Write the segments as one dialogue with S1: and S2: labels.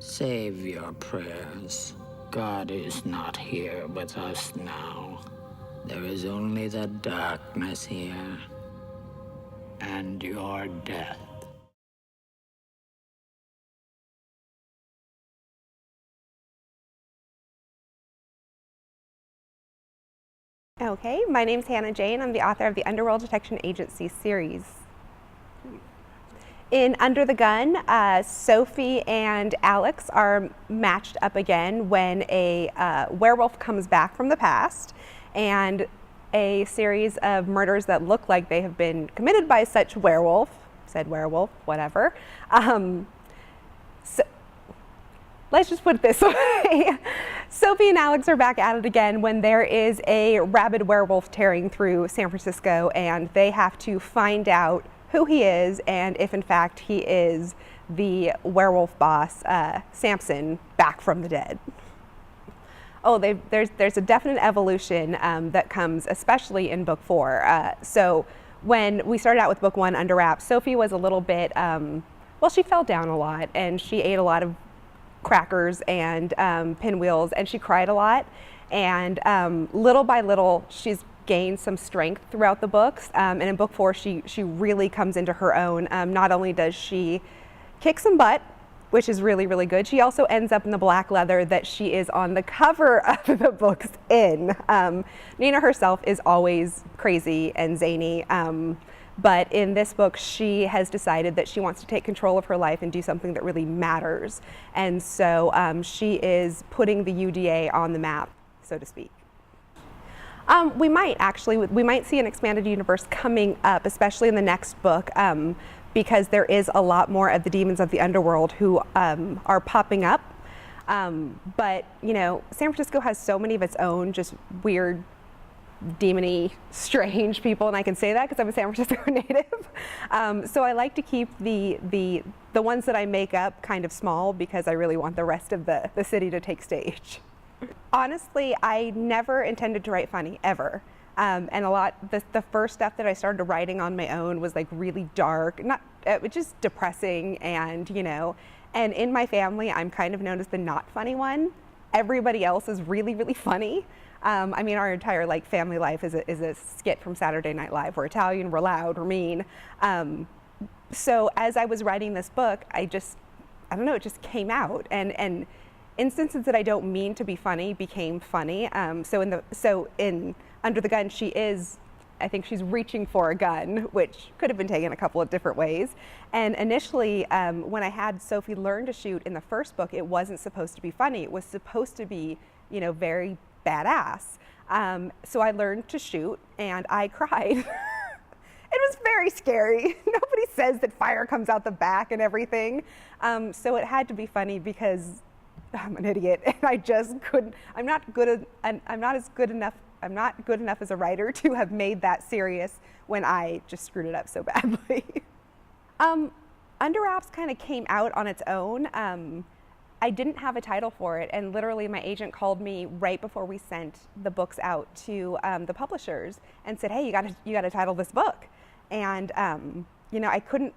S1: Save your prayers. God is not here with us now. There is only the darkness here, and your death.
S2: Okay, my name's Hannah Jayne. I'm the author of the Underworld Detection Agency series. In Under the Gun, Sophie and Alex are matched up again when a werewolf comes back from the past, and a series of murders that look like they have been committed by such said werewolf, whatever. So, let's just put it this way. Sophie and Alex are back at it again when there is a rabid werewolf tearing through San Francisco, and they have to find out who he is and if in fact he is the werewolf boss, Samson, back from the dead. Oh, there's a definite evolution that comes especially in book 4. So when we started out with book 1, Underwraps, Sophie was a little bit, well, she fell down a lot and she ate a lot of crackers and pinwheels, and she cried a lot, and little by little she's gained some strength throughout the books, and in book 4 she really comes into her own. Not only does she kick some butt, which is really, really good, she also ends up in the black leather that she is on the cover of the books in. Nina herself is always crazy and zany, but in this book, she has decided that she wants to take control of her life and do something that really matters. And so she is putting the UDA on the map, so to speak. We might see an expanded universe coming up, especially in the next book, because there is a lot more of the demons of the underworld who are popping up. But, you know, San Francisco has so many of its own just weird, demony, strange people, and I can say that because I'm a San Francisco native. So I like to keep the ones that I make up kind of small because I really want the rest of the city to take stage. Honestly, I never intended to write funny, ever. And the first stuff that I started writing on my own was like really dark, just depressing, and, you know, and in my family, I'm kind of known as the not funny one. Everybody else is really, really funny. I mean, our entire like family life is a skit from Saturday Night Live. We're Italian, we're loud, we're mean. So as I was writing this book, I don't know, it just came out, and instances that I don't mean to be funny became funny. So in Under the Gun, I think she's reaching for a gun, which could have been taken a couple of different ways. And initially, when I had Sophie learn to shoot in the first book, it wasn't supposed to be funny. It was supposed to be, you know, very badass. So I learned to shoot, and I cried. It was very scary. Nobody says that fire comes out the back and everything. So it had to be funny because I'm an idiot, and I just couldn't. I'm not good enough as a writer to have made that serious when I just screwed it up so badly. Underwraps kind of came out on its own. I didn't have a title for it, and literally my agent called me right before we sent the books out to the publishers and said, "Hey, you got to title this book." And you know, I couldn't.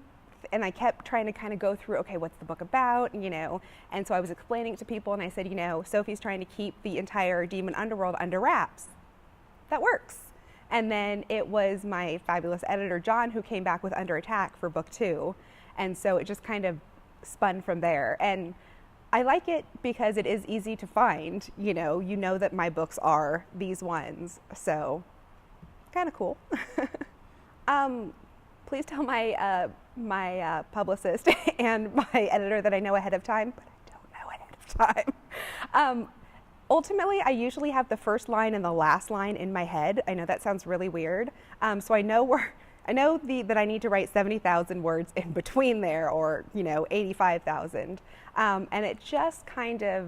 S2: And I kept trying to kind of go through, okay, what's the book about, you know? And so I was explaining it to people, and I said, you know, Sophie's trying to keep the entire demon underworld under wraps. That works. And then it was my fabulous editor, John, who came back with Under Attack for book 2. And so it just kind of spun from there. And I like it because it is easy to find, you know that my books are these ones. So kind of cool. Please tell my publicist and my editor that I know ahead of time, but I don't know ahead of time. Ultimately, I usually have the first line and the last line in my head. I know that sounds really weird. So I know that I need to write 70,000 words in between there, or, you know, 85,000. And it just kind of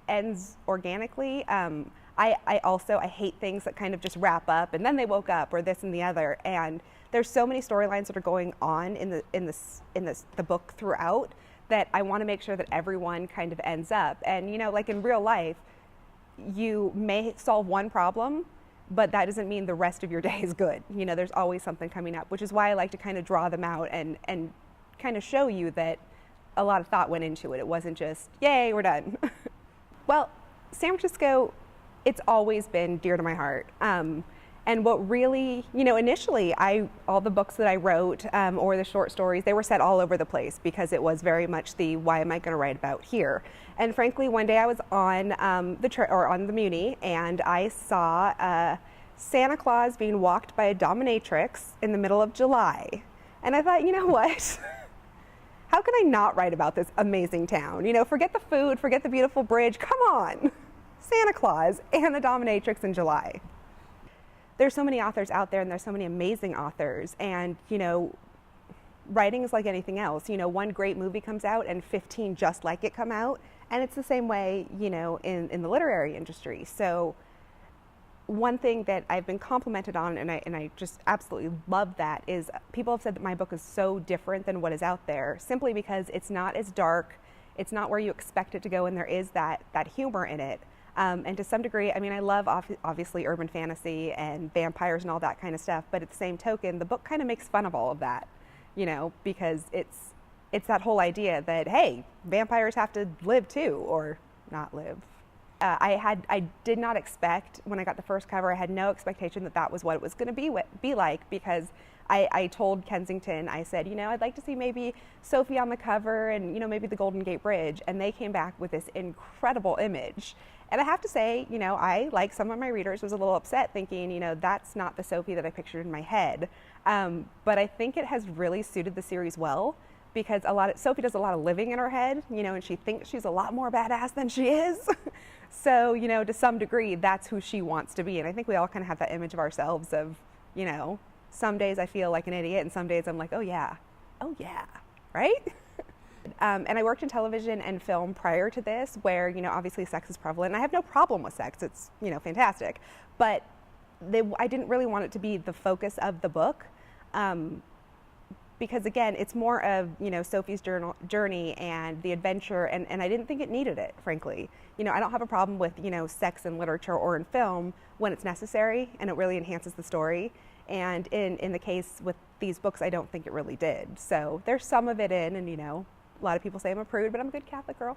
S2: ends organically. I hate things that kind of just wrap up and then they woke up, or this and the other. And there's so many storylines that are going on in the book throughout that I want to make sure that everyone kind of ends up. And, you know, like in real life, you may solve one problem, but that doesn't mean the rest of your day is good. You know, there's always something coming up, which is why I like to kind of draw them out and kind of show you that a lot of thought went into it. It wasn't just, yay, we're done. Well, San Francisco, it's always been dear to my heart. And what really, initially, all the books that I wrote or the short stories, they were set all over the place because it was very much the why am I going to write about here? And frankly, one day I was on on the Muni, and I saw Santa Claus being walked by a dominatrix in the middle of July, and I thought, you know what? How can I not write about this amazing town? Forget the food, forget the beautiful bridge. Come on, Santa Claus and the dominatrix in July. There's so many authors out there, and there's so many amazing authors, and writing is like anything else. One great movie comes out and 15 just like it come out, and it's the same way in the literary industry. So one thing that I've been complimented on, and I just absolutely love that, is people have said that my book is so different than what is out there, simply because it's not as dark, it's not where you expect it to go, and there is that humor in it. And to some degree, I love obviously urban fantasy and vampires and all that kind of stuff, but at the same token, the book kind of makes fun of all of that, because it's that whole idea that, hey, vampires have to live too, or not live. I did not expect, when I got the first cover, I had no expectation that was what it was going to be like, because I told Kensington, I said, I'd like to see maybe Sophie on the cover and, maybe the Golden Gate Bridge. And they came back with this incredible image. And I have to say, I, like some of my readers, was a little upset thinking, that's not the Sophie that I pictured in my head. But I think it has really suited the series well, because Sophie does a lot of living in her head, and she thinks she's a lot more badass than she is. So, to some degree, that's who she wants to be. And I think we all kind of have that image of ourselves of, some days I feel like an idiot, and some days I'm like, oh yeah, right? And I worked in television and film prior to this, where, obviously sex is prevalent. And I have no problem with sex. It's, fantastic. But I didn't really want it to be the focus of the book. Because again, it's more of, Sophie's journey and the adventure, and I didn't think it needed it, frankly. I don't have a problem with, sex in literature or in film when it's necessary and it really enhances the story. And in the case with these books, I don't think it really did. So there's some of it in, and a lot of people say I'm a prude, but I'm a good Catholic girl.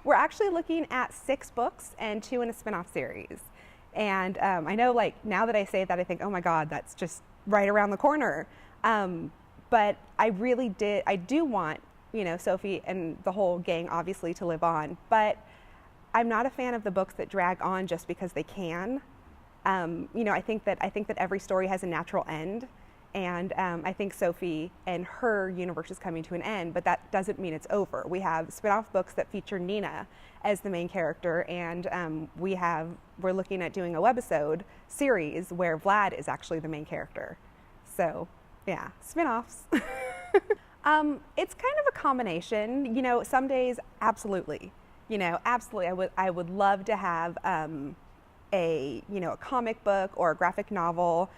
S2: We're actually looking at 6 books and 2 in a spin-off series. And I know, now that I say that, I think, oh my God, that's just right around the corner. But I do want, Sophie and the whole gang obviously to live on, but I'm not a fan of the books that drag on just because they can. I think that every story has a natural end, and I think Sophie and her universe is coming to an end, but that doesn't mean it's over. We have spin-off books that feature Nina as the main character, and we're looking at doing a webisode series where Vlad is actually the main character. So yeah, spin-offs. It's kind of a combination. Some days, absolutely. Absolutely, I would love to have a comic book or a graphic novel.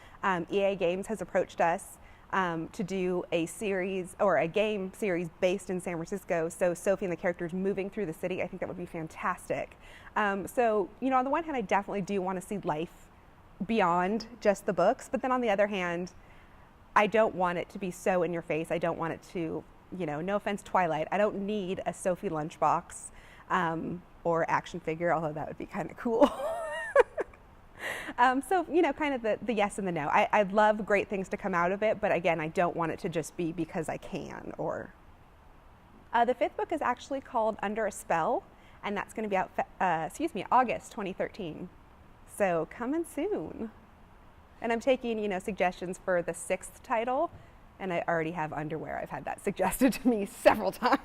S2: EA Games has approached us to do a series or a game series based in San Francisco. So Sophie and the characters moving through the city, I think that would be fantastic. So, on the one hand, I definitely do want to see life beyond just the books. But then on the other hand, I don't want it to be so in your face. I don't want it to, no offense, Twilight. I don't need a Sophie lunchbox or action figure, although that would be kind of cool. So, kind of the yes and the no. I'd love great things to come out of it, but again, I don't want it to just be because I can. Or the 5th book is actually called Under a Spell, and that's going to be out, August 2013. So coming soon. And I'm taking, suggestions for the 6th title, and I already have underwear. I've had that suggested to me several times.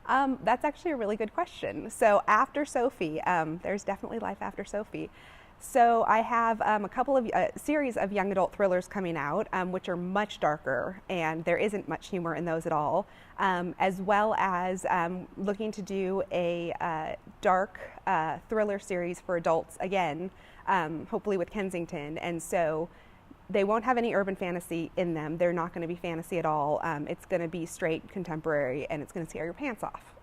S2: That's actually a really good question. So after Sophie, there's definitely life after Sophie. So I have a couple of series of young adult thrillers coming out, which are much darker, and there isn't much humor in those at all, as well as looking to do a dark thriller series for adults again, hopefully with Kensington. And so they won't have any urban fantasy in them. They're not going to be fantasy at all. It's going to be straight contemporary, and it's going to scare your pants off.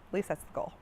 S2: At least that's the goal.